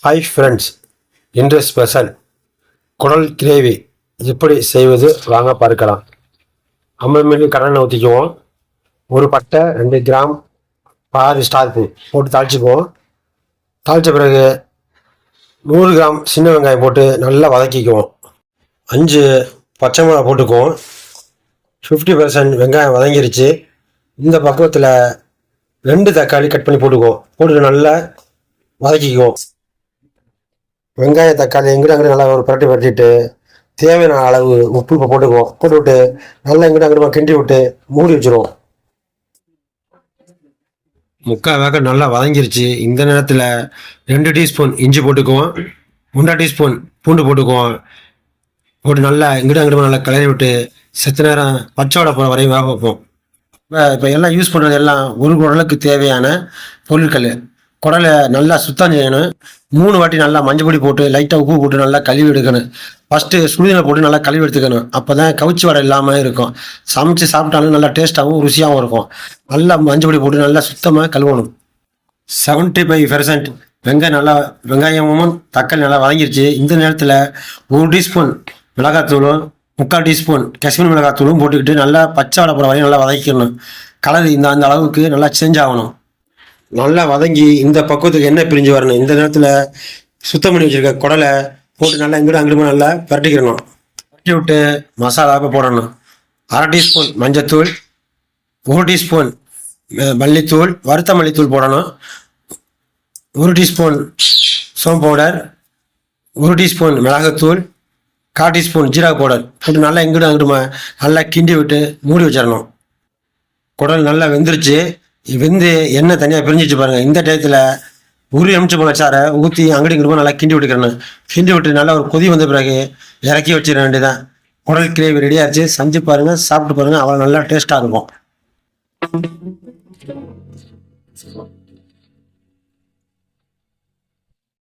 Hi friends, இன்று special குடல் gravy எப்படி செய்வது வாங்க பார்க்கலாம். 50 மில்லி கடலை ஊற்றிக்குவோம். ஒரு பட்டை 2 கிராம் பாதி ஸ்டார் பூ போட்டு தாளிச்சுக்குவோம். தாளித்த பிறகு 100 கிராம் சின்ன வெங்காயம் போட்டு நல்லா வதக்கிக்குவோம். 5 பச்சை மிளகா போட்டுக்குவோம். 50% வெங்காயம் வதங்கிருச்சு. இந்த பக்குவத்தில் 2 தக்காளி கட் பண்ணி போட்டுக்குவோம். போட்டு நல்லா வதக்கிக்குவோம். வெங்காயம் தக்காளி அங்கிட்டு நல்லா ஒரு பரட்டிட்டு தேவையான அளவு உப்பு இப்போ போட்டுக்குவோம். போட்டுவிட்டு நல்லா அங்கிட்டு கிண்டி விட்டு மூடி வச்சுருவோம். முக்கால் வேக நல்லா வதங்கிருச்சு. இந்த நேரத்தில் 2 டீஸ்பூன் இஞ்சி போட்டுக்குவோம். 1/2 டீஸ்பூன் பூண்டு போட்டுக்குவோம். போட்டு நல்லா இங்கிட்டு நல்லா கிளறி விட்டு செத்த நேரம் பச்சை வடை போகிற வரையும் வேக வைப்போம். இப்போ எல்லாம் யூஸ் பண்ணுறது எல்லாம் ஒரு குடலுக்கு தேவையான பொருட்கள். குடலை நல்லா சுத்தம் செய்யணும். 3 வாட்டி நல்லா மஞ்சள் பொடி போட்டு லைட்டாக உப்பு போட்டு நல்லா கழுவி எடுக்கணும். ஃபஸ்ட்டு சுடுதண்ணில் போட்டு நல்லா கழுவி எடுத்துக்கணும். அப்போ தான் கவுச்சி வடை இல்லாமல் இருக்கும். சமைச்சு சாப்பிட்டாலும் நல்லா டேஸ்ட்டாகவும் ருசியாகவும் இருக்கும். நல்லா மஞ்சள் பொடி போட்டு நல்லா சுத்தமாக கழுவணும். 75% வெங்காயமும் தக்காளி நல்லா வதங்கிருச்சு. இந்த நேரத்தில் 1 டீஸ்பூன் மிளகாத்தூளும் 3/4 டீஸ்பூன் காஷ்மீர் மிளகாத்தூளும் போட்டுக்கிட்டு நல்லா பச்சை வடை போகிற வரையும் நல்லா வதக்கிடணும். கலர் அந்த அளவுக்கு நல்லா சேஞ்ச் ஆகணும். நல்லா வதங்கி இந்த பக்குவத்துக்கு எண்ணெய் பிரிஞ்சு வரணும். இந்த நேரத்தில் சுத்தம் பண்ணி வச்சுருக்க குடலை போட்டு நல்லா அங்கிட்டு நல்லா பரட்டிக்கிறணும். பரட்டி விட்டு மசாலாவை போடணும். 1/2 டீஸ்பூன் மஞ்சத்தூள், 1 டீஸ்பூன் மல்லித்தூள், வறுத்த மல்லித்தூள் போடணும். 1 டீஸ்பூன் சோம்பு பவுடர், 1 டீஸ்பூன் மிளகாத்தூள், 1/4 டீஸ்பூன் ஜீரக பவுடர் போட்டு நல்லா அங்கிட்டு நல்லா கிண்டி விட்டு மூடி வச்சிடணும். குடல் நல்லா வெந்துருச்சு. வெந்து எண்ணெய் தனியாக பிரிஞ்சிச்சு பாருங்கள். இந்த டயத்தில் எலுமிச்சை பழ சாறை ஊற்றி அங்கிட்டு நல்லா கிண்டி விட்டுக்கிறணும். கிண்டி விட்டு நல்லா ஒரு கொதி வந்த பிறகு இறக்கி வச்சிட வேண்டியதான். குடல் கிரேவி ரெடி ஆச்சு. செஞ்சு பாருங்கள், சாப்பிட்டு பாருங்கள். அவ்வளோ நல்லா டேஸ்ட்டாக இருக்கும்.